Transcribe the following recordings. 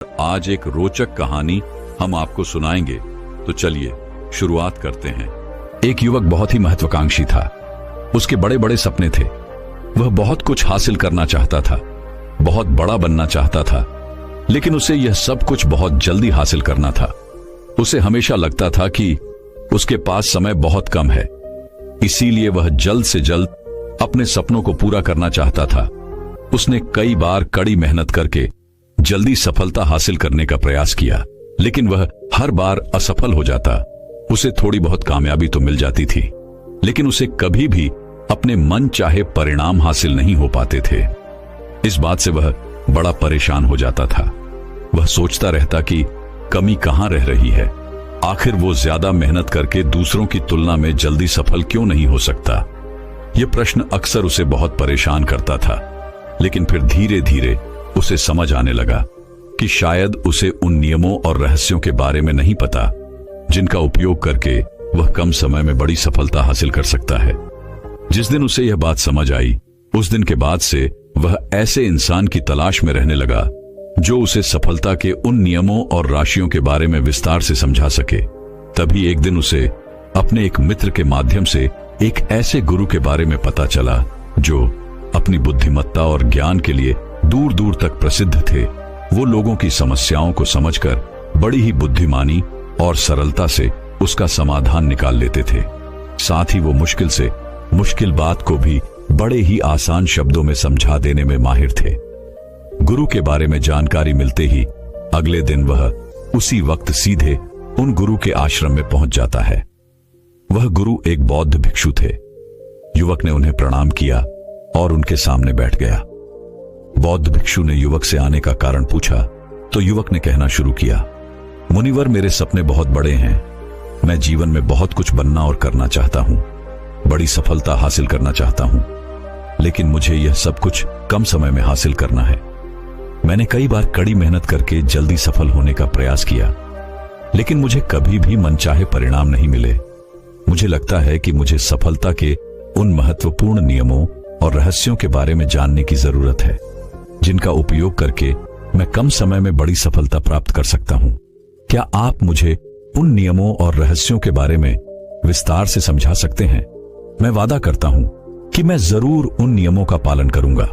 आज एक रोचक कहानी हम आपको सुनाएंगे। तो चलिए शुरुआत करते हैं। एक युवक बहुत ही महत्वाकांक्षी था। उसके बड़े बड़े सपने थे। वह बहुत कुछ हासिल करना चाहता था, बहुत बड़ा बनना चाहता था, लेकिन उसे यह सब कुछ बहुत जल्दी हासिल करना था। उसे हमेशा लगता था कि उसके पास समय बहुत कम है, इसीलिए वह जल्द से जल्द अपने सपनों को पूरा करना चाहता था। उसने कई बार कड़ी मेहनत करके जल्दी सफलता हासिल करने का प्रयास किया, लेकिन वह हर बार असफल हो जाता। उसे थोड़ी बहुत कामयाबी तो मिल जाती थी, लेकिन उसे कभी भी अपने मन चाहे परिणाम हासिल नहीं हो पाते थे। इस बात से वह बड़ा परेशान हो जाता था। वह सोचता रहता कि कमी कहां रह रही है, आखिर वो ज्यादा मेहनत करके दूसरों की तुलना में जल्दी सफल क्यों नहीं हो सकता। यह प्रश्न अक्सर उसे बहुत परेशान करता था, लेकिन फिर धीरे धीरे उसे समझ आने लगा कि शायद उसे उन नियमों और रहस्यों के बारे में नहीं पता जिनका उपयोग करके वह कम समय में बड़ी सफलता हासिल कर सकता है। जिस दिन उसे यह बात समझ आई, उस दिन के बाद से वह ऐसे इंसान की तलाश में रहने लगा जो उसे सफलता के उन नियमों और राशियों के बारे में विस्तार से समझा सके। तभी एक दिन उसे अपने एक मित्र के माध्यम से एक ऐसे गुरु के बारे में पता चला जो अपनी बुद्धिमत्ता और ज्ञान के लिए दूर दूर तक प्रसिद्ध थे। वो लोगों की समस्याओं को समझकर बड़ी ही बुद्धिमानी और सरलता से उसका समाधान निकाल लेते थे। साथ ही वो मुश्किल से मुश्किल बात को भी बड़े ही आसान शब्दों में समझा देने में माहिर थे। गुरु के बारे में जानकारी मिलते ही अगले दिन वह उसी वक्त सीधे उन गुरु के आश्रम में पहुंच जाता है। वह गुरु एक बौद्ध भिक्षु थे। युवक ने उन्हें प्रणाम किया और उनके सामने बैठ गया। बौद्ध भिक्षु ने युवक से आने का कारण पूछा तो युवक ने कहना शुरू किया, मुनिवर, मेरे सपने बहुत बड़े हैं। मैं जीवन में बहुत कुछ बनना और करना चाहता हूं, बड़ी सफलता हासिल करना चाहता हूं, लेकिन मुझे यह सब कुछ कम समय में हासिल करना है। मैंने कई बार कड़ी मेहनत करके जल्दी सफल होने का प्रयास किया, लेकिन मुझे कभी भी मनचाहे परिणाम नहीं मिले। मुझे लगता है कि मुझे सफलता के उन महत्वपूर्ण नियमों और रहस्यों के बारे में जानने की जरूरत है जिनका उपयोग करके मैं कम समय में बड़ी सफलता प्राप्त कर सकता हूं। क्या आप मुझे उन नियमों और रहस्यों के बारे में विस्तार से समझा सकते हैं? मैं वादा करता हूं कि मैं जरूर उन नियमों का पालन करूंगा।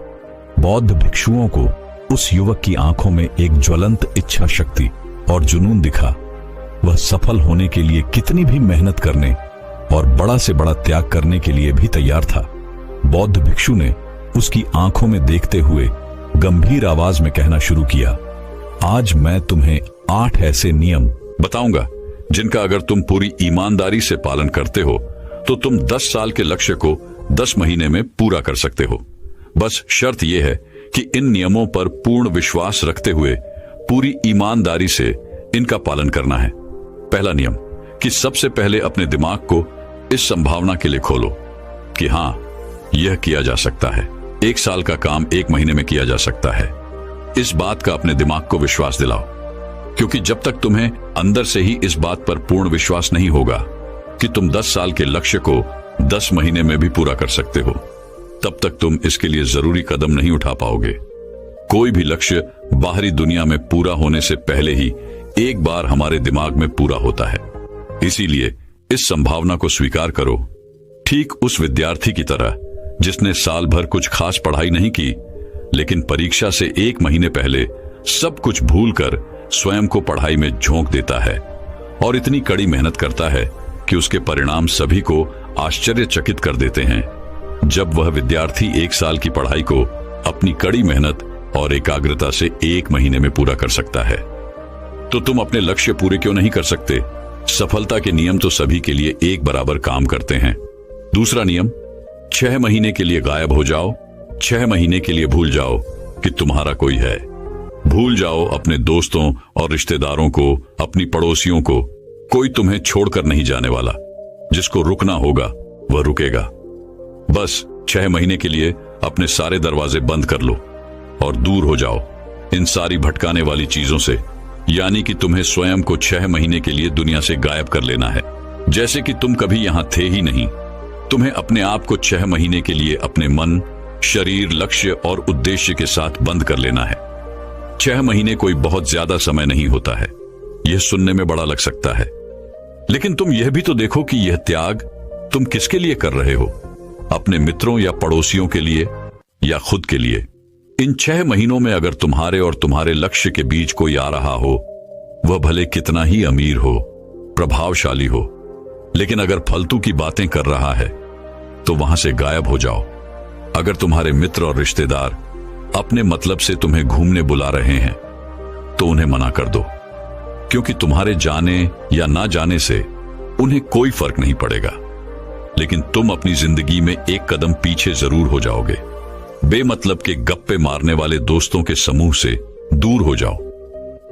बौद्ध भिक्षुओं को उस युवक की आंखों में एक ज्वलंत इच्छा शक्ति और जुनून दिखा। वह सफल होने के लिए कितनी भी मेहनत करने और बड़ा से बड़ा त्याग करने के लिए भी तैयार था। बौद्ध भिक्षु ने उसकी आंखों में देखते हुए गंभीर आवाज में कहना शुरू किया, आज मैं तुम्हें 8 ऐसे नियम बताऊंगा जिनका अगर तुम पूरी ईमानदारी से पालन करते हो तो तुम 10 साल के लक्ष्य को 10 महीने में पूरा कर सकते हो। बस शर्त यह है कि इन नियमों पर पूर्ण विश्वास रखते हुए पूरी ईमानदारी से इनका पालन करना है। पहला नियम कि सबसे पहले अपने दिमाग को इस संभावना के लिए खोलो कि हां, यह किया जा सकता है। 1 साल का काम 1 महीने में किया जा सकता है। इस बात का अपने दिमाग को विश्वास दिलाओ, क्योंकि जब तक तुम्हें अंदर से ही इस बात पर पूर्ण विश्वास नहीं होगा कि तुम 10 साल के लक्ष्य को 10 महीने में भी पूरा कर सकते हो, तब तक तुम इसके लिए जरूरी कदम नहीं उठा पाओगे। कोई भी लक्ष्य बाहरी दुनिया में पूरा होने से पहले ही एक बार हमारे दिमाग में पूरा होता है। इसीलिए इस संभावना को स्वीकार करो, ठीक उस विद्यार्थी की तरह जिसने साल भर कुछ खास पढ़ाई नहीं की, लेकिन परीक्षा से 1 महीने पहले सब कुछ भूलकर स्वयं को पढ़ाई में झोंक देता है और इतनी कड़ी मेहनत करता है कि उसके परिणाम सभी को आश्चर्यचकित कर देते हैं। जब वह विद्यार्थी 1 साल की पढ़ाई को अपनी कड़ी मेहनत और एकाग्रता से 1 महीने में पूरा कर सकता है, तो तुम अपने लक्ष्य पूरे क्यों नहीं कर सकते? सफलता के नियम तो सभी के लिए एक बराबर काम करते हैं। दूसरा नियम, 6 महीने के लिए गायब हो जाओ, 6 महीने के लिए भूल जाओ कि तुम्हारा कोई है। भूल जाओ अपने दोस्तों और रिश्तेदारों को, अपनी पड़ोसियों को। कोई तुम्हें छोड़कर नहीं जाने वाला। जिसको रुकना होगा वह रुकेगा। बस 6 महीने के लिए अपने सारे दरवाजे बंद कर लो और दूर हो जाओ इन सारी भटकाने वाली चीजों से। यानी कि तुम्हें स्वयं को 6 महीने के लिए दुनिया से गायब कर लेना है, जैसे कि तुम कभी यहां थे ही नहीं। तुम्हें अपने आप को 6 महीने के लिए अपने मन, शरीर, लक्ष्य और उद्देश्य के साथ बंद कर लेना है। 6 महीने कोई बहुत ज्यादा समय नहीं होता है। यह सुनने में बड़ा लग सकता है, लेकिन तुम यह भी तो देखो कि यह त्याग तुम किसके लिए कर रहे हो, अपने मित्रों या पड़ोसियों के लिए या खुद के लिए। इन 6 महीनों में अगर तुम्हारे और तुम्हारे लक्ष्य के बीच कोई आ रहा हो, वह भले कितना ही अमीर हो, प्रभावशाली हो, लेकिन अगर फालतू की बातें कर रहा है तो वहां से गायब हो जाओ। अगर तुम्हारे मित्र और रिश्तेदार अपने मतलब से तुम्हें घूमने बुला रहे हैं तो उन्हें मना कर दो, क्योंकि तुम्हारे जाने या ना जाने से उन्हें कोई फर्क नहीं पड़ेगा, लेकिन तुम अपनी जिंदगी में एक कदम पीछे जरूर हो जाओगे। बेमतलब के गप्पे मारने वाले दोस्तों के समूह से दूर हो जाओ।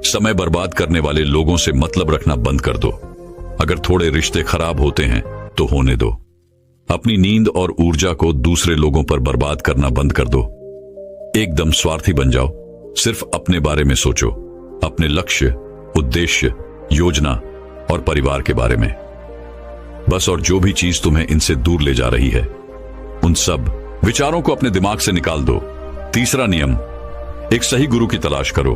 समय बर्बाद करने वाले लोगों से मतलब रखना बंद कर दो। अगर थोड़े रिश्ते खराब होते हैं तो होने दो। अपनी नींद और ऊर्जा को दूसरे लोगों पर बर्बाद करना बंद कर दो। एकदम स्वार्थी बन जाओ। सिर्फ अपने बारे में सोचो, अपने लक्ष्य, उद्देश्य, योजना और परिवार के बारे में बस। और जो भी चीज तुम्हें इनसे दूर ले जा रही है, उन सब विचारों को अपने दिमाग से निकाल दो। तीसरा नियम, एक सही गुरु की तलाश करो।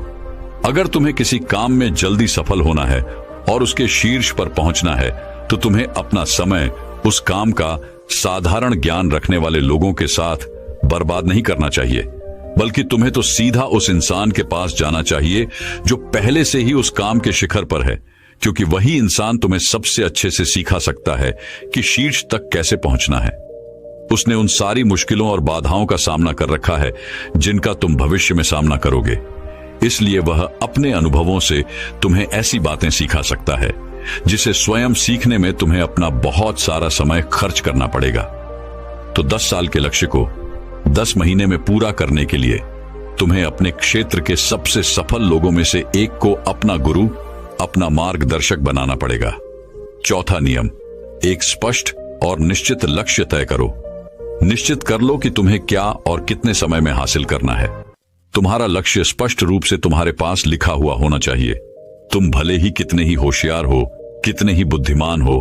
अगर तुम्हें किसी काम में जल्दी सफल होना है और उसके शीर्ष पर पहुंचना है, तो तुम्हें अपना समय उस काम का साधारण ज्ञान रखने वाले लोगों के साथ बर्बाद नहीं करना चाहिए, बल्कि तुम्हें तो सीधा उस इंसान के पास जाना चाहिए जो पहले से ही उस काम के शिखर पर है, क्योंकि वही इंसान तुम्हें सबसे अच्छे से सिखा सकता है कि शीर्ष तक कैसे पहुंचना है। उसने उन सारी मुश्किलों और बाधाओं का सामना कर रखा है जिनका तुम भविष्य में सामना करोगे, इसलिए वह अपने अनुभवों से तुम्हें ऐसी बातें सिखा सकता है जिसे स्वयं सीखने में तुम्हें अपना बहुत सारा समय खर्च करना पड़ेगा। तो 10 साल के लक्ष्य को 10 महीने में पूरा करने के लिए तुम्हें अपने क्षेत्र के सबसे सफल लोगों में से एक को अपना गुरु, अपना मार्गदर्शक बनाना पड़ेगा। चौथा नियम, एक स्पष्ट और निश्चित लक्ष्य तय करो। निश्चित कर लो कि तुम्हें क्या और कितने समय में हासिल करना है। तुम्हारा लक्ष्य स्पष्ट रूप से तुम्हारे पास लिखा हुआ होना चाहिए। तुम भले ही कितने ही होशियार हो, कितने ही बुद्धिमान हो,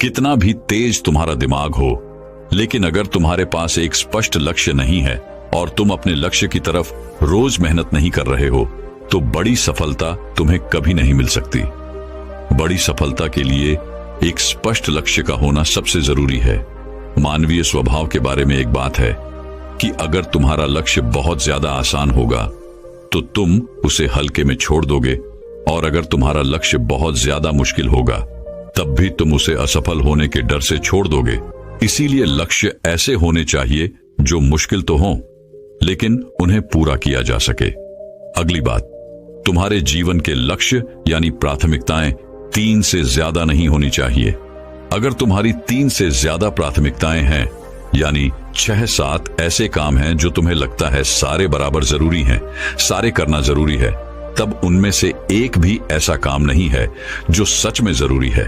कितना भी तेज तुम्हारा दिमाग हो, लेकिन अगर तुम्हारे पास एक स्पष्ट लक्ष्य नहीं है और तुम अपने लक्ष्य की तरफ रोज मेहनत नहीं कर रहे हो, तो बड़ी सफलता तुम्हें कभी नहीं मिल सकती। बड़ी सफलता के लिए एक स्पष्ट लक्ष्य का होना सबसे जरूरी है। मानवीय स्वभाव के बारे में एक बात है कि अगर तुम्हारा लक्ष्य बहुत ज्यादा आसान होगा तो तुम उसे हल्के में छोड़ दोगे, और अगर तुम्हारा लक्ष्य बहुत ज्यादा मुश्किल होगा तब भी तुम उसे असफल होने के डर से छोड़ दोगे। इसीलिए लक्ष्य ऐसे होने चाहिए जो मुश्किल तो हों, लेकिन उन्हें पूरा किया जा सके। अगली बात, तुम्हारे जीवन के लक्ष्य यानी प्राथमिकताएं 3 से ज्यादा नहीं होनी चाहिए। अगर तुम्हारी 3 से ज्यादा प्राथमिकताएं हैं, यानी 6-7 ऐसे काम हैं जो तुम्हें लगता है सारे बराबर जरूरी हैं, सारे करना जरूरी है, तब उनमें से एक भी ऐसा काम नहीं है जो सच में जरूरी है।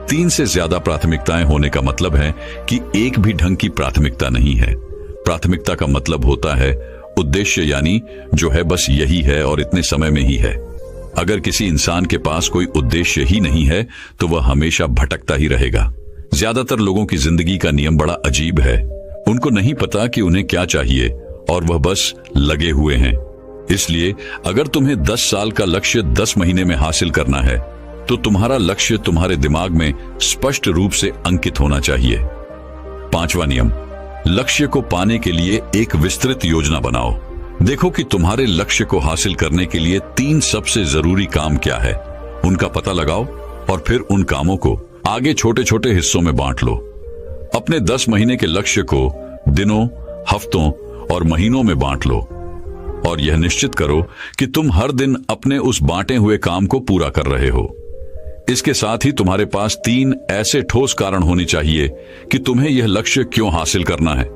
3 से ज्यादा प्राथमिकताएं होने का मतलब है कि एक भी ढंग की प्राथमिकता नहीं है। प्राथमिकता का मतलब होता है उद्देश्य, यानी जो है बस यही है और इतने समय में ही है। अगर किसी इंसान के पास कोई उद्देश्य ही नहीं है तो वह हमेशा भटकता ही रहेगा। ज्यादातर लोगों की जिंदगी का नियम बड़ा अजीब है। उनको नहीं पता कि उन्हें क्या चाहिए और वह बस लगे हुए हैं। इसलिए अगर तुम्हें 10 साल का लक्ष्य 10 महीने में हासिल करना है, तो तुम्हारा लक्ष्य तुम्हारे दिमाग में स्पष्ट रूप से अंकित होना चाहिए। 5वां नियम, लक्ष्य को पाने के लिए एक विस्तृत योजना बनाओ। देखो कि तुम्हारे लक्ष्य को हासिल करने के लिए 3 सबसे जरूरी काम क्या है, उनका पता लगाओ और फिर उन कामों को आगे छोटे छोटे हिस्सों में बांट लो। अपने 10 महीने के लक्ष्य को दिनों, हफ्तों और महीनों में बांट लो और यह निश्चित करो कि तुम हर दिन अपने उस बांटे हुए काम को पूरा कर रहे हो। इसके साथ ही तुम्हारे पास 3 ऐसे ठोस कारण होने चाहिए कि तुम्हें यह लक्ष्य क्यों हासिल करना है।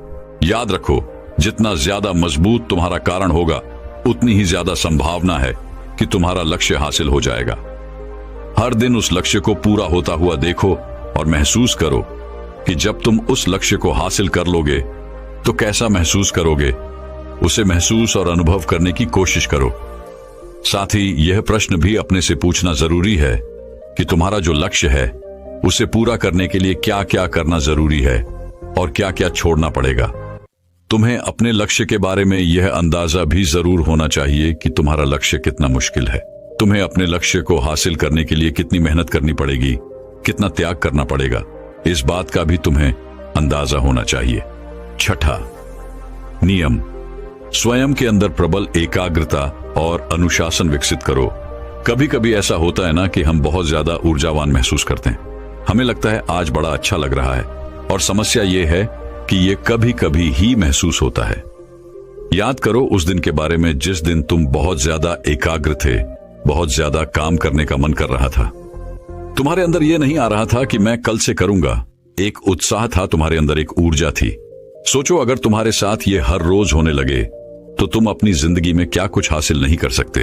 याद रखो, जितना ज्यादा मजबूत तुम्हारा कारण होगा, उतनी ही ज्यादा संभावना है कि तुम्हारा लक्ष्य हासिल हो जाएगा। हर दिन उस लक्ष्य को पूरा होता हुआ देखो और महसूस करो कि जब तुम उस लक्ष्य को हासिल कर लोगे तो कैसा महसूस करोगे। उसे महसूस और अनुभव करने की कोशिश करो। साथ ही यह प्रश्न भी अपने से पूछना जरूरी है कि तुम्हारा जो लक्ष्य है उसे पूरा करने के लिए क्या क्या करना जरूरी है और क्या क्या छोड़ना पड़ेगा। तुम्हें अपने लक्ष्य के बारे में यह अंदाजा भी जरूर होना चाहिए कि तुम्हारा लक्ष्य कितना मुश्किल है। तुम्हें अपने लक्ष्य को हासिल करने के लिए कितनी मेहनत करनी पड़ेगी, कितना त्याग करना पड़ेगा, इस बात का भी तुम्हें अंदाजा होना चाहिए। छठा नियम, स्वयं के अंदर प्रबल एकाग्रता और अनुशासन विकसित करो। कभी कभी ऐसा होता है ना कि हम बहुत ज्यादा ऊर्जावान महसूस करते हैं। हमें लगता है आज बड़ा अच्छा लग रहा है, और समस्या यह है कि यह कभी कभी ही महसूस होता है। याद करो उस दिन के बारे में जिस दिन तुम बहुत ज्यादा एकाग्र थे, बहुत ज्यादा काम करने का मन कर रहा था। तुम्हारे अंदर यह नहीं आ रहा था कि मैं कल से करूंगा। एक उत्साह था तुम्हारे अंदर, एक ऊर्जा थी। सोचो अगर तुम्हारे साथ ये हर रोज होने लगे तो तुम अपनी जिंदगी में क्या कुछ हासिल नहीं कर सकते।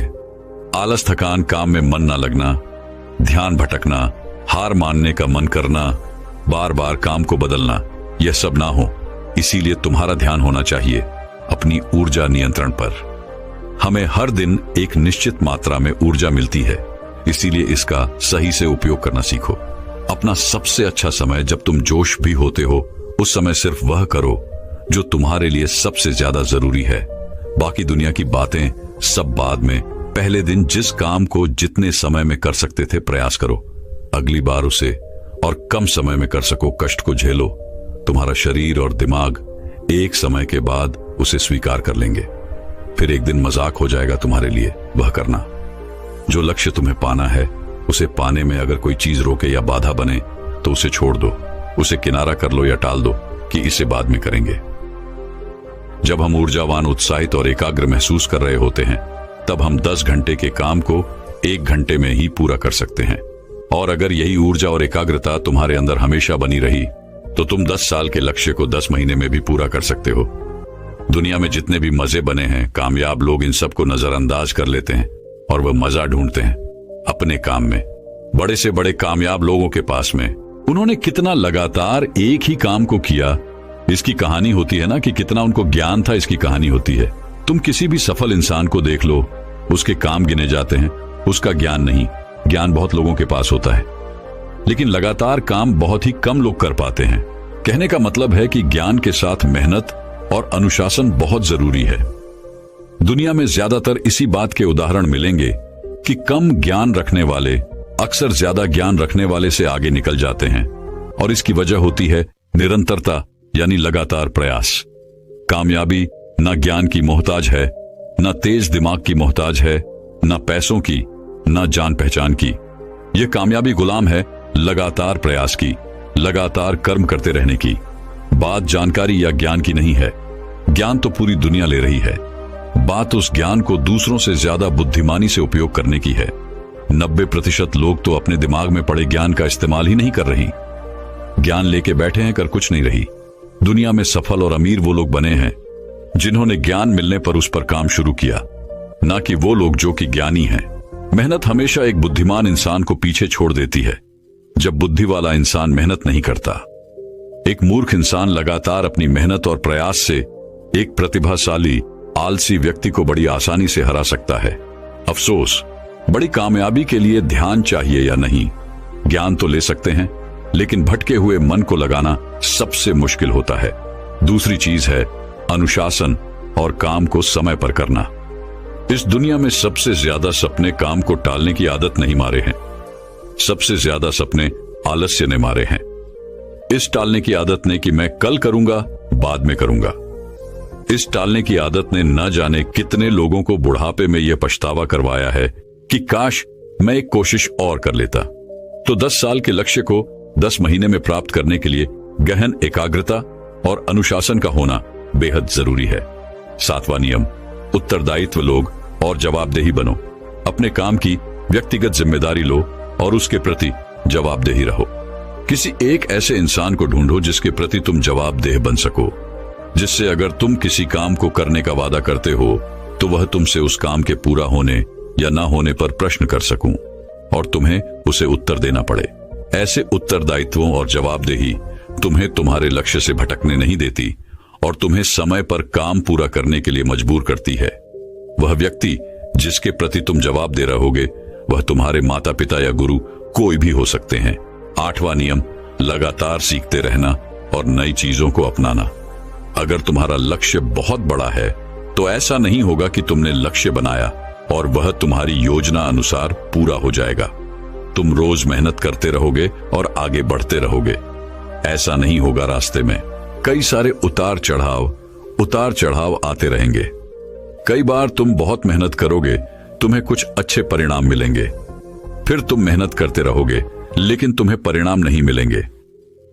आलस, थकान, काम में मन ना लगना, ध्यान भटकना, हार मानने का मन करना, बार बार काम को बदलना, यह सब ना हो। इसीलिए तुम्हारा ध्यान होना चाहिए अपनी ऊर्जा नियंत्रण पर। हमें हर दिन एक निश्चित मात्रा में ऊर्जा मिलती है, इसीलिए इसका सही से उपयोग करना सीखो। अपना सबसे अच्छा समय जब तुम जोश भी होते हो, उस समय सिर्फ वह करो जो तुम्हारे लिए सबसे ज्यादा जरूरी है। बाकी दुनिया की बातें सब बाद में। पहले दिन जिस काम को जितने समय में कर सकते थे प्रयास करो, अगली बार उसे और कम समय में कर सको। कष्ट को झेलो, तुम्हारा शरीर और दिमाग एक समय के बाद उसे स्वीकार कर लेंगे। फिर एक दिन मजाक हो जाएगा तुम्हारे लिए। वह करना जो लक्ष्य तुम्हें पाना है, उसे पाने में अगर कोई चीज रोके या बाधा बने तो उसे छोड़ दो, उसे किनारा कर लो या टाल दो कि इसे बाद में करेंगे। जब हम ऊर्जावान, उत्साहित और एकाग्र महसूस कर रहे होते हैं, तब हम 10 घंटे के काम को 1 घंटे में ही पूरा कर सकते हैं। और अगर यही ऊर्जा और एकाग्रता तुम्हारे अंदर हमेशा बनी रही तो तुम 10 साल के लक्ष्य को 10 महीने में भी पूरा कर सकते हो। दुनिया में जितने भी मजे बने हैं, कामयाब लोग इन सबको नजरअंदाज कर लेते हैं और वह मजा ढूंढते हैं अपने काम में। बड़े से बड़े कामयाब लोगों के पास में उन्होंने कितना लगातार एक ही काम को किया, इसकी कहानी होती है ना, कि कितना उनको ज्ञान था, इसकी कहानी होती है। तुम किसी भी सफल इंसान को देख लो, उसके काम गिने जाते हैं, उसका ज्ञान नहीं। ज्ञान बहुत लोगों के पास होता है, लेकिन लगातार काम बहुत ही कम लोग कर पाते हैं। कहने का मतलब है कि ज्ञान के साथ मेहनत और अनुशासन बहुत जरूरी है। दुनिया में ज्यादातर इसी बात के उदाहरण मिलेंगे कि कम ज्ञान रखने वाले अक्सर ज्यादा ज्ञान रखने वाले से आगे निकल जाते हैं, और इसकी वजह होती है निरंतरता, यानी लगातार प्रयास। कामयाबी न ज्ञान की मोहताज है, न तेज दिमाग की मोहताज है, न पैसों की, न जान पहचान की। यह कामयाबी गुलाम है लगातार प्रयास की, लगातार कर्म करते रहने की। बात जानकारी या ज्ञान की नहीं है, ज्ञान तो पूरी दुनिया ले रही है। बात उस ज्ञान को दूसरों से ज्यादा बुद्धिमानी से उपयोग करने की है। 90% लोग तो अपने दिमाग में पड़े ज्ञान का इस्तेमाल ही नहीं कर रही। ज्ञान लेके बैठे हैं, कर कुछ नहीं रही। दुनिया में सफल और अमीर वो लोग बने हैं जिन्होंने ज्ञान मिलने पर उस पर काम शुरू किया, ना कि वो लोग जो कि ज्ञानी हैं। मेहनत हमेशा एक बुद्धिमान इंसान को पीछे छोड़ देती है जब बुद्धि वाला इंसान मेहनत नहीं करता। एक मूर्ख इंसान लगातार अपनी मेहनत और प्रयास से एक प्रतिभाशाली आलसी व्यक्ति को बड़ी आसानी से हरा सकता है। अफसोस, बड़ी कामयाबी के लिए ध्यान चाहिए या नहीं। ज्ञान तो ले सकते हैं, लेकिन भटके हुए मन को लगाना सबसे मुश्किल होता है। दूसरी चीज है अनुशासन और काम को समय पर करना। इस दुनिया में सबसे ज्यादा सपने काम को टालने की आदत नहीं मारे हैं, सबसे ज्यादा सपने आलस्य ने मारे हैं। इस टालने की आदत ने कि मैं कल करूंगा, बाद में करूंगा। इस टालने की आदत ने न जाने कितने लोगों को बुढ़ापे में यह पछतावा करवाया है कि काश मैं एक कोशिश और कर लेता। तो 10 साल के लक्ष्य को 10 महीने में प्राप्त करने के लिए गहन एकाग्रता और अनुशासन का होना बेहद जरूरी है। 7वां नियम, उत्तरदायित्व लोग और जवाबदेही बनो। अपने काम की व्यक्तिगत जिम्मेदारी लो और उसके प्रति जवाबदेही रहो। किसी एक ऐसे इंसान को ढूंढो जिसके प्रति तुम जवाबदेह बन सको, जिससे अगर तुम किसी काम को करने का वादा करते हो तो वह तुमसे उस काम के पूरा होने या ना होने पर प्रश्न कर सकूं और तुम्हें उसे उत्तर देना पड़े। ऐसे उत्तरदायित्वों और जवाबदेही तुम्हें तुम्हारे लक्ष्य से भटकने नहीं देती और तुम्हें समय पर काम पूरा करने के लिए मजबूर करती है। वह व्यक्ति जिसके प्रति तुम जवाब दे रहोगे वह तुम्हारे माता पिता या गुरु कोई भी हो सकते हैं। 8वां नियम, लगातार सीखते रहना और नई चीजों को अपनाना। अगर तुम्हारा लक्ष्य बहुत बड़ा है तो ऐसा नहीं होगा कि तुमने लक्ष्य बनाया और वह तुम्हारी योजना अनुसार पूरा हो जाएगा। तुम रोज मेहनत करते रहोगे और आगे बढ़ते रहोगे। ऐसा नहीं होगा। रास्ते में कई सारे उतार चढ़ाव आते रहेंगे। कई बार तुम बहुत मेहनत करोगे, तुम्हें कुछ अच्छे परिणाम मिलेंगे। फिर तुम मेहनत करते रहोगे लेकिन तुम्हें परिणाम नहीं मिलेंगे।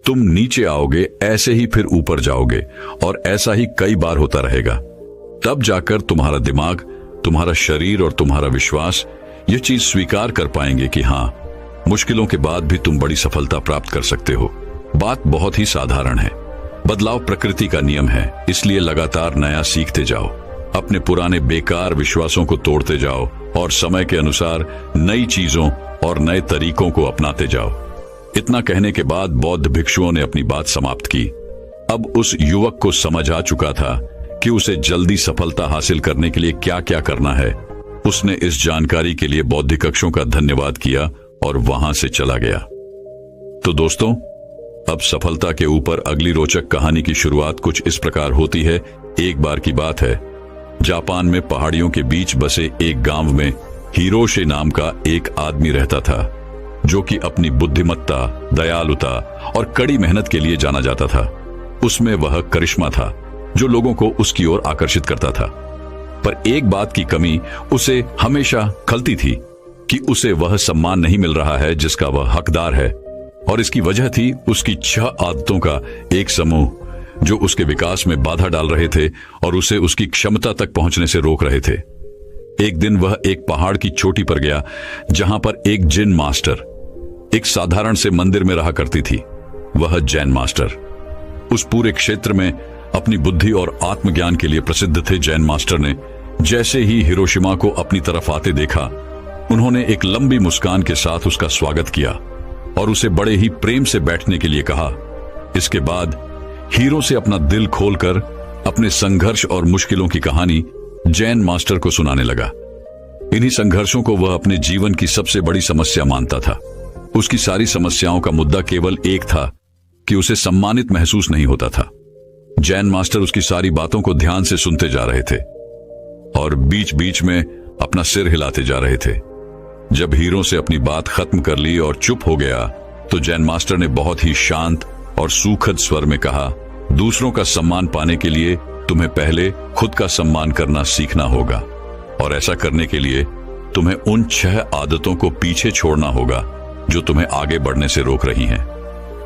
तुम नीचे आओगे, ऐसे ही फिर ऊपर जाओगे और ऐसा ही कई बार होता रहेगा। तब जाकर तुम्हारा दिमाग, तुम्हारा शरीर और तुम्हारा विश्वास ये चीज स्वीकार कर पाएंगे कि हाँ, मुश्किलों के बाद भी तुम बड़ी सफलता प्राप्त कर सकते हो। बात बहुत ही साधारण है। बदलाव प्रकृति का नियम है, इसलिए लगातार नया सीखते जाओ। अपने पुराने बेकार विश्वासों को तोड़ते जाओ और समय के अनुसार नई चीजों और नए तरीकों को अपनाते जाओ। इतना कहने के बाद बौद्ध भिक्षुओं ने अपनी बात समाप्त की। अब उस युवक को समझ आ चुका था कि उसे जल्दी सफलता हासिल करने के लिए क्या क्या करना है। उसने इस जानकारी के लिए बौद्ध कक्षों का धन्यवाद किया और वहां से चला गया। तो दोस्तों, अब सफलता के ऊपर अगली रोचक कहानी की शुरुआत कुछ इस प्रकार होती है। एक बार की बात है, जापान में पहाड़ियों के बीच बसे एक गांव में हिरोशि नाम का एक आदमी रहता था, जो कि अपनी बुद्धिमत्ता, दयालुता और कड़ी मेहनत के लिए जाना जाता था। उसमें वह करिश्मा था जो लोगों को उसकी ओर आकर्षित करता था। पर एक बात की कमी उसे हमेशा खलती थी कि उसे वह सम्मान नहीं मिल रहा है जिसका वह हकदार है। और इसकी वजह थी उसकी 6 आदतों का एक समूह जो उसके विकास में बाधा डाल रहे थे और उसे उसकी क्षमता तक पहुंचने से रोक रहे थे। एक दिन वह एक पहाड़ की चोटी पर गया जहां पर एक जिन मास्टर एक साधारण से मंदिर में रहा करती थी। वह जैन मास्टर उस पूरे क्षेत्र में अपनी बुद्धि और आत्मज्ञान के लिए प्रसिद्ध थे। जैन मास्टर ने जैसे ही हिरोशिमा को अपनी तरफ आते देखा, उन्होंने एक लंबी मुस्कान के साथ उसका स्वागत किया और उसे बड़े ही प्रेम से बैठने के लिए कहा। इसके बाद हीरो से अपना दिल खोलकर अपने संघर्ष और मुश्किलों की कहानी जैन मास्टर को सुनाने लगा। इन्हीं संघर्षों को वह अपने जीवन की सबसे बड़ी समस्या मानता था। उसकी सारी समस्याओं का मुद्दा केवल एक था कि उसे सम्मानित महसूस नहीं होता था। जैन मास्टर उसकी सारी बातों को ध्यान से सुनते जा रहे थे और बीच बीच में अपना सिर हिलाते जा रहे थे। जब हीरो से अपनी बात खत्म कर ली और चुप हो गया तो जैन मास्टर ने बहुत ही शांत और सूखद स्वर में कहा, दूसरों का सम्मान पाने के लिए तुम्हें पहले खुद का सम्मान करना सीखना होगा और ऐसा करने के लिए तुम्हें उन 6 आदतों को पीछे छोड़ना होगा जो तुम्हें आगे बढ़ने से रोक रही हैं।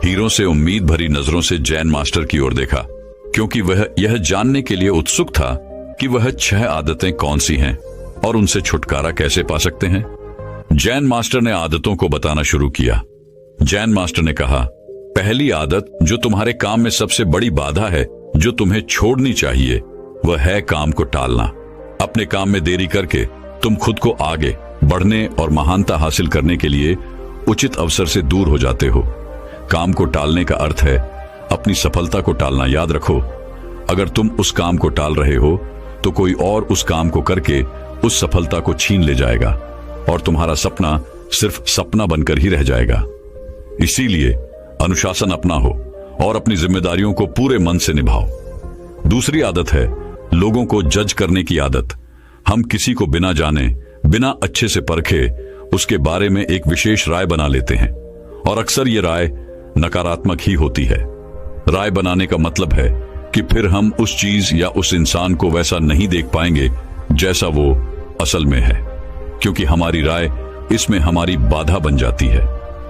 हीरो से उम्मीद भरी नजरों से जैन मास्टर की ओर देखा, क्योंकि वह यह जानने के लिए उत्सुक था कि वह 6 आदतें कौन सी हैं और उनसे छुटकारा कैसे पा सकते हैं। जैन मास्टर ने आदतों को बताना शुरू किया। जैन मास्टर ने कहा, पहली आदत जो तुम्हारे काम में सबसे बड़ी बाधा है, जो तुम्हें छोड़नी चाहिए, वह है काम को टालना। अपने काम में देरी करके तुम खुद को आगे बढ़ने और महानता हासिल करने के लिए उचित अवसर से दूर हो जाते हो। काम को टालने का अर्थ है अपनी सफलता को टालना। याद रखो, अगर तुम उस काम को टाल रहे हो तो कोई और उस काम को करके उस सफलता को छीन ले जाएगा और तुम्हारा सपना सिर्फ सपना बनकर ही रह जाएगा। इसीलिए अनुशासन अपनाओ और अपनी जिम्मेदारियों को पूरे मन से निभाओ। दूसरी आदत है लोगों को जज करने की आदत। हम किसी को बिना जाने, बिना अच्छे से परखे उसके बारे में एक विशेष राय बना लेते हैं और अक्सर ये राय नकारात्मक ही होती है। राय बनाने का मतलब है कि फिर हम उस चीज या उस इंसान को वैसा नहीं देख पाएंगे जैसा वो असल में है, क्योंकि हमारी राय इसमें हमारी बाधा बन जाती है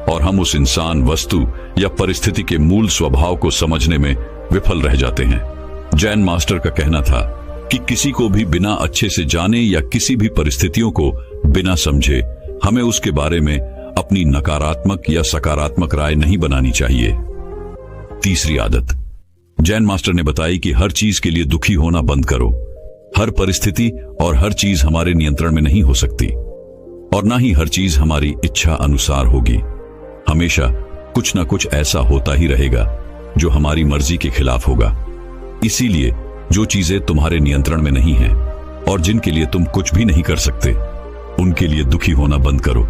और हम उस इंसान, वस्तु या परिस्थिति के मूल स्वभाव को समझने में विफल रह जाते हैं। जैन मास्टर का कहना था कि किसी को भी बिना अच्छे से जाने या किसी भी परिस्थितियों को बिना समझे हमें उसके बारे में अपनी नकारात्मक या सकारात्मक राय नहीं बनानी चाहिए। तीसरी आदत जैन मास्टर ने बताई कि हर चीज के लिए दुखी होना बंद करो। हर परिस्थिति और हर चीज हमारे नियंत्रण में नहीं हो सकती और ना ही हर चीज हमारी इच्छा अनुसार होगी। हमेशा कुछ ना कुछ ऐसा होता ही रहेगा जो हमारी मर्जी के खिलाफ होगा। इसीलिए जो चीजें तुम्हारे नियंत्रण में नहीं हैं और जिनके लिए तुम कुछ भी नहीं कर सकते, उनके लिए दुखी होना बंद करो।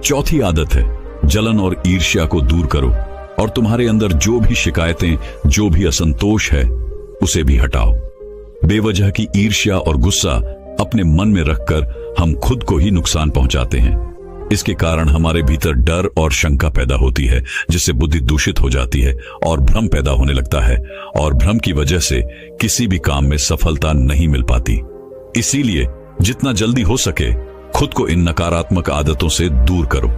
चौथी आदत है जलन और ईर्ष्या को दूर करो और तुम्हारे अंदर जो भी शिकायतें, जो भी असंतोष है, उसे भी हटाओ। बेवजह की ईर्ष्या और गुस्सा अपने मन में रखकर हम खुद को ही नुकसान पहुंचाते हैं। इसके कारण हमारे भीतर डर और शंका पैदा होती है, जिससे बुद्धि दूषित हो जाती है और भ्रम पैदा होने लगता है, और भ्रम की वजह से किसी भी काम में सफलता नहीं मिल पाती। इसीलिए जितना जल्दी हो सके खुद को इन नकारात्मक आदतों से दूर करो।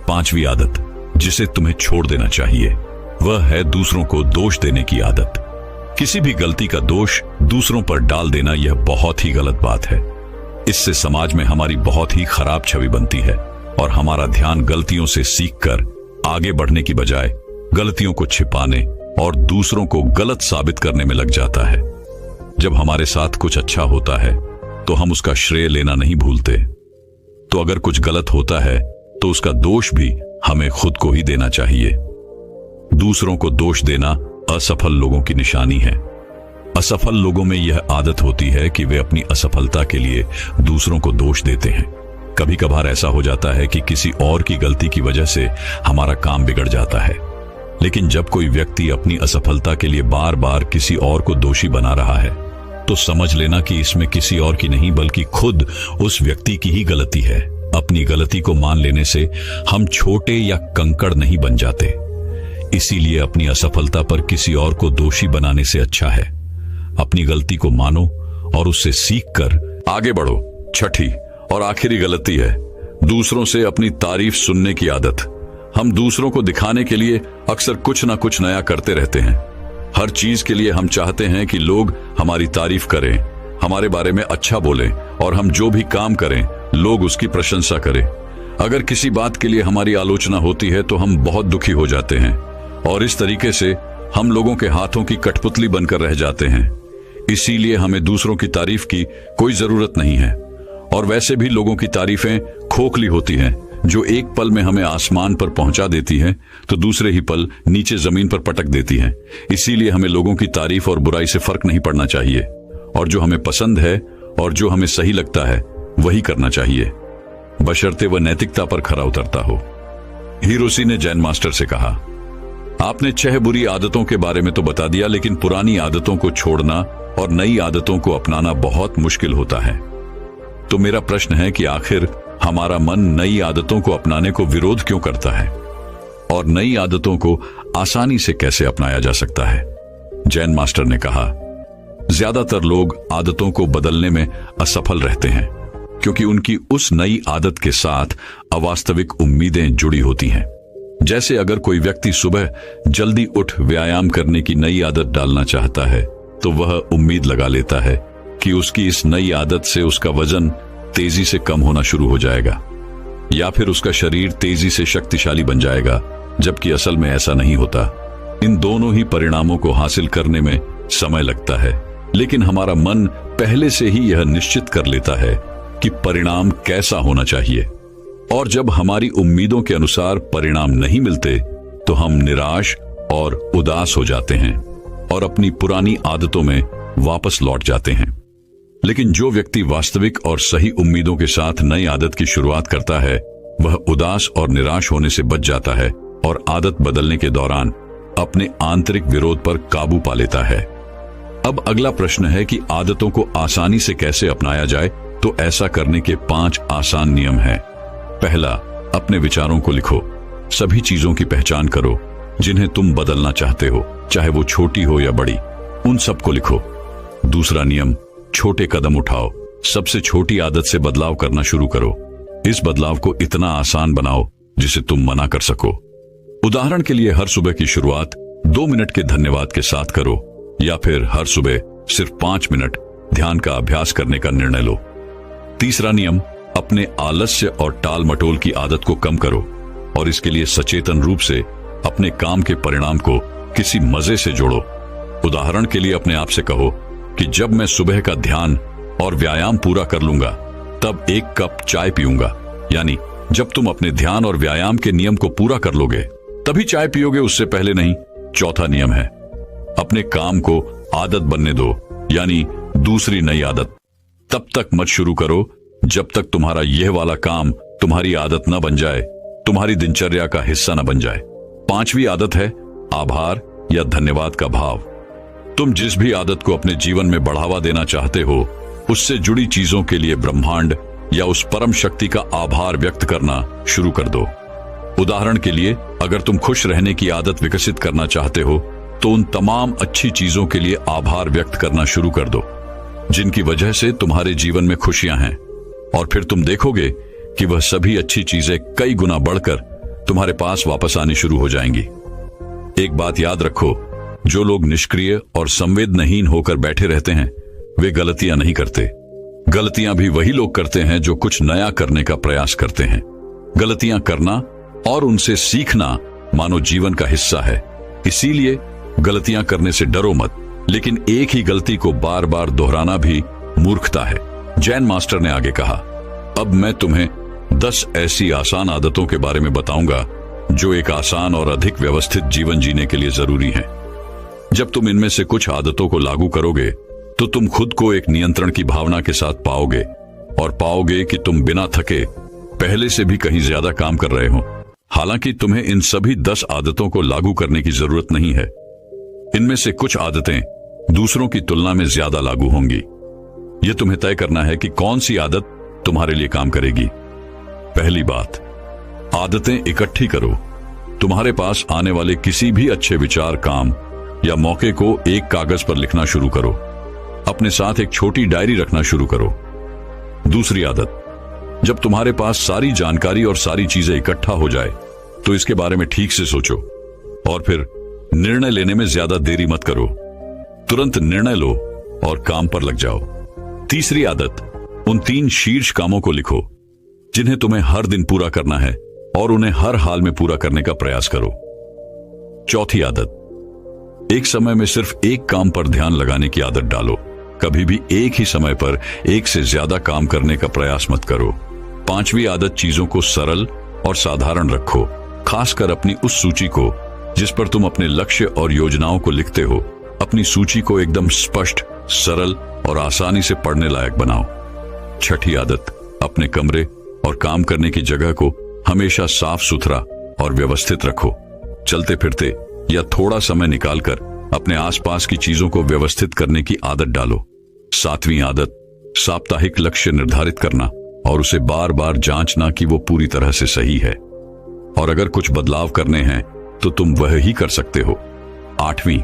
5वीं आदत जिसे तुम्हें छोड़ देना चाहिए वह है दूसरों को दोष देने की आदत। किसी भी गलती का दोष दूसरों पर डाल देना यह बहुत ही गलत बात है। इससे समाज में हमारी बहुत ही खराब छवि बनती है और हमारा ध्यान गलतियों से सीखकर आगे बढ़ने की बजाय गलतियों को छिपाने और दूसरों को गलत साबित करने में लग जाता है। जब हमारे साथ कुछ अच्छा होता है तो हम उसका श्रेय लेना नहीं भूलते। तो अगर कुछ गलत होता है तो उसका दोष भी हमें खुद को ही देना चाहिए। दूसरों को दोष देना असफल लोगों की निशानी है। असफल लोगों में यह आदत होती है कि वे अपनी असफलता के लिए दूसरों को दोष देते हैं। कभी कभार ऐसा हो जाता है कि किसी और की गलती की वजह से हमारा काम बिगड़ जाता है, लेकिन जब कोई व्यक्ति अपनी असफलता के लिए बार बार किसी और को दोषी बना रहा है तो समझ लेना कि इसमें किसी और की नहीं बल्कि खुद उस व्यक्ति की ही गलती है। अपनी गलती को मान लेने से हम छोटे या कंकड़ नहीं बन जाते। इसीलिए अपनी असफलता पर किसी और को दोषी बनाने से अच्छा है अपनी गलती को मानो और उससे सीखकर आगे बढ़ो। 6ठी और आखिरी गलती है दूसरों से अपनी तारीफ सुनने की आदत। हम दूसरों को दिखाने के लिए अक्सर कुछ ना कुछ नया करते रहते हैं। हर चीज के लिए हम चाहते हैं कि लोग हमारी तारीफ करें, हमारे बारे में अच्छा बोलें और हम जो भी काम करें लोग उसकी प्रशंसा करें। अगर किसी बात के लिए हमारी आलोचना होती है तो हम बहुत दुखी हो जाते हैं और इस तरीके से हम लोगों के हाथों की कठपुतली बनकर रह जाते हैं। इसीलिए हमें दूसरों की तारीफ की कोई जरूरत नहीं है। और वैसे भी लोगों की तारीफें खोखली होती हैं, जो एक पल में हमें आसमान पर पहुंचा देती हैं तो दूसरे ही पल नीचे जमीन पर पटक देती हैं। इसीलिए हमें लोगों की तारीफ और बुराई से फर्क नहीं पड़ना चाहिए और जो हमें पसंद है और जो हमें सही लगता है वही करना चाहिए, बशर्ते वह नैतिकता पर खरा उतरता हो। हिरोशी ने जैन मास्टर से कहा, आपने 6 बुरी आदतों के बारे में तो बता दिया, लेकिन पुरानी आदतों को छोड़ना और नई आदतों को अपनाना बहुत मुश्किल होता है। तो मेरा प्रश्न है कि आखिर हमारा मन नई आदतों को अपनाने को विरोध क्यों करता है और नई आदतों को आसानी से कैसे अपनाया जा सकता है? जैन मास्टर ने कहा, ज्यादातर लोग आदतों को बदलने में असफल रहते हैं क्योंकि उनकी उस नई आदत के साथ अवास्तविक उम्मीदें जुड़ी होती हैं। जैसे अगर कोई व्यक्ति सुबह जल्दी उठ व्यायाम करने की नई आदत डालना चाहता है तो वह उम्मीद लगा लेता है कि उसकी इस नई आदत से उसका वजन तेजी से कम होना शुरू हो जाएगा या फिर उसका शरीर तेजी से शक्तिशाली बन जाएगा, जबकि असल में ऐसा नहीं होता। इन दोनों ही परिणामों को हासिल करने में समय लगता है, लेकिन हमारा मन पहले से ही यह निश्चित कर लेता है कि परिणाम कैसा होना चाहिए। और जब हमारी उम्मीदों के अनुसार परिणाम नहीं मिलते तो हम निराश और उदास हो जाते हैं और अपनी पुरानी आदतों में वापस लौट जाते हैं। लेकिन जो व्यक्ति वास्तविक और सही उम्मीदों के साथ नई आदत की शुरुआत करता है वह उदास और निराश होने से बच जाता है और आदत बदलने के दौरान अपने आंतरिक विरोध पर काबू पा लेता है। अब अगला प्रश्न है कि आदतों को आसानी से कैसे अपनाया जाए। तो ऐसा करने के 5 आसान नियम हैं। पहला, अपने विचारों को लिखो। सभी चीजों की पहचान करो जिन्हें तुम बदलना चाहते हो, चाहे वो छोटी हो या बड़ी, उन सबको लिखो। दूसरा नियम, छोटे कदम उठाओ। सबसे छोटी आदत से बदलाव करना शुरू करो। इस बदलाव को इतना आसान बनाओ जिसे तुम मना कर सको। उदाहरण के लिए हर सुबह की शुरुआत 2 मिनट के धन्यवाद के साथ करो या फिर हर सुबह सिर्फ 5 मिनट ध्यान का अभ्यास करने का निर्णय लो। तीसरा नियम, अपने आलस्य और टाल मटोल की आदत को कम करो और इसके लिए सचेतन रूप से अपने काम के परिणाम को किसी मजे से जोड़ो। उदाहरण के लिए अपने आप से कहो कि जब मैं सुबह का ध्यान और व्यायाम पूरा कर लूंगा तब 1 कप चाय पीऊंगा। यानी जब तुम अपने ध्यान और व्यायाम के नियम को पूरा कर लोगे तभी चाय पियोगे, उससे पहले नहीं। चौथा नियम है, अपने काम को आदत बनने दो, यानी दूसरी नई आदत तब तक मत शुरू करो जब तक तुम्हारा यह वाला काम तुम्हारी आदत न बन जाए, तुम्हारी दिनचर्या का हिस्सा न बन जाए। 5वीं आदत है आभार या धन्यवाद का भाव। तुम जिस भी आदत को अपने जीवन में बढ़ावा देना चाहते हो, उससे जुड़ी चीजों के लिए ब्रह्मांड या उस परम शक्ति का आभार व्यक्त करना शुरू कर दो। उदाहरण के लिए, अगर तुम खुश रहने की आदत विकसित करना चाहते हो, तो उन तमाम अच्छी चीजों के लिए आभार व्यक्त करना शुरू कर दो जिनकी वजह से तुम्हारे जीवन में खुशियां हैं, और फिर तुम देखोगे कि वह सभी अच्छी चीजें कई गुना बढ़कर तुम्हारे पास वापस आनी शुरू हो जाएंगी। एक बात याद रखो, जो लोग निष्क्रिय और संवेदनहीन होकर बैठे रहते हैं, वे गलतियां नहीं करते। गलतियां भी वही लोग करते हैं जो कुछ नया करने का प्रयास करते हैं। गलतियां करना और उनसे सीखना मानो जीवन का हिस्सा है। इसीलिए गलतियां करने से डरो मत, लेकिन एक ही गलती को बार बार दोहराना भी मूर्खता है। जैन मास्टर ने आगे कहा, अब मैं तुम्हें 10 ऐसी आसान आदतों के बारे में बताऊंगा जो एक आसान और अधिक व्यवस्थित जीवन जीने के लिए जरूरी हैं। जब तुम इनमें से कुछ आदतों को लागू करोगे, तो तुम खुद को एक नियंत्रण की भावना के साथ पाओगे, और पाओगे कि तुम बिना थके पहले से भी कहीं ज्यादा काम कर रहे हो। हालांकि तुम्हें इन सभी 10 आदतों को लागू करने की जरूरत नहीं है। इनमें से कुछ आदतें दूसरों की तुलना में ज्यादा लागू होंगी। यह तुम्हें तय करना है कि कौन सी आदत तुम्हारे लिए काम करेगी। पहली बात, आदतें इकट्ठी करो। तुम्हारे पास आने वाले किसी भी अच्छे विचार, काम या मौके को एक कागज पर लिखना शुरू करो। अपने साथ एक छोटी डायरी रखना शुरू करो। दूसरी आदत, जब तुम्हारे पास सारी जानकारी और सारी चीजें इकट्ठा हो जाए, तो इसके बारे में ठीक से सोचो और फिर निर्णय लेने में ज्यादा देरी मत करो। तुरंत निर्णय लो और काम पर लग जाओ। तीसरी आदत, उन 3 शीर्ष कामों को लिखो जिन्हें तुम्हें हर दिन पूरा करना है, और उन्हें हर हाल में पूरा करने का प्रयास करो। चौथी आदत, एक समय में सिर्फ एक काम पर ध्यान लगाने की आदत डालो। कभी भी एक ही समय पर एक से ज्यादा काम करने का प्रयास मत करो। पांचवी आदत, चीजों को सरल और साधारण रखो, खासकर अपनी उस सूची को जिस पर तुम अपने लक्ष्य और योजनाओं को लिखते हो। अपनी सूची को एकदम स्पष्ट, सरल और आसानी से पढ़ने लायक बनाओ। छठी आदत, अपने कमरे और काम करने की जगह को हमेशा साफ सुथरा और व्यवस्थित रखो। चलते फिरते या थोड़ा समय निकालकर अपने आसपास की चीजों को व्यवस्थित करने की आदत डालो। सातवीं आदत, साप्ताहिक लक्ष्य निर्धारित करना और उसे बार बार जांचना कि वो पूरी तरह से सही है, और अगर कुछ बदलाव करने हैं तो तुम वह ही कर सकते हो। आठवीं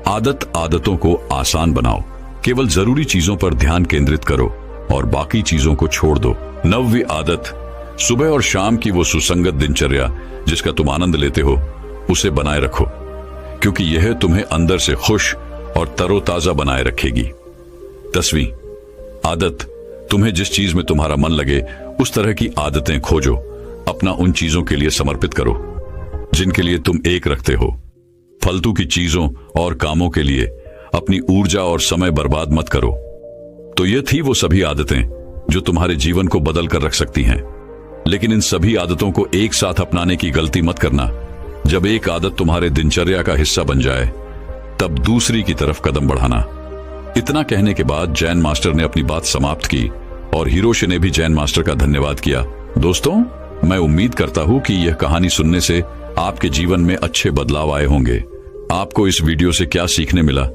आदत, आदतों को आसान बनाओ। केवल जरूरी चीजों पर ध्यान केंद्रित करो और बाकी चीजों को छोड़ दो। नौवीं आदत, सुबह और शाम की वो सुसंगत दिनचर्या जिसका तुम आनंद लेते हो, उसे बनाए रखो, क्योंकि यह तुम्हें अंदर से खुश और तरोताजा बनाए रखेगी। 10वीं आदत, तुम्हें जिस चीज में तुम्हारा मन लगे उस तरह की आदतें खोजो। अपना उन चीजों के लिए समर्पित करो जिनके लिए तुम एक रखते हो। फालतू की चीजों और कामों के लिए अपनी ऊर्जा और समय बर्बाद मत करो। तो ये थी वो सभी आदतें जो तुम्हारे जीवन को बदल कर रख सकती हैं। लेकिन इन सभी आदतों को एक साथ अपनाने की गलती मत करना। जब एक आदत तुम्हारे दिनचर्या का हिस्सा बन जाए, तब दूसरी की तरफ कदम बढ़ाना। इतना कहने के बाद जैन मास्टर ने अपनी बात समाप्त की और हिरोशी ने भी जैन मास्टर का धन्यवाद किया। दोस्तों, मैं उम्मीद करता हूं कि यह कहानी सुनने से आपके जीवन में अच्छे बदलाव आए होंगे। आपको इस वीडियो से क्या सीखने मिला,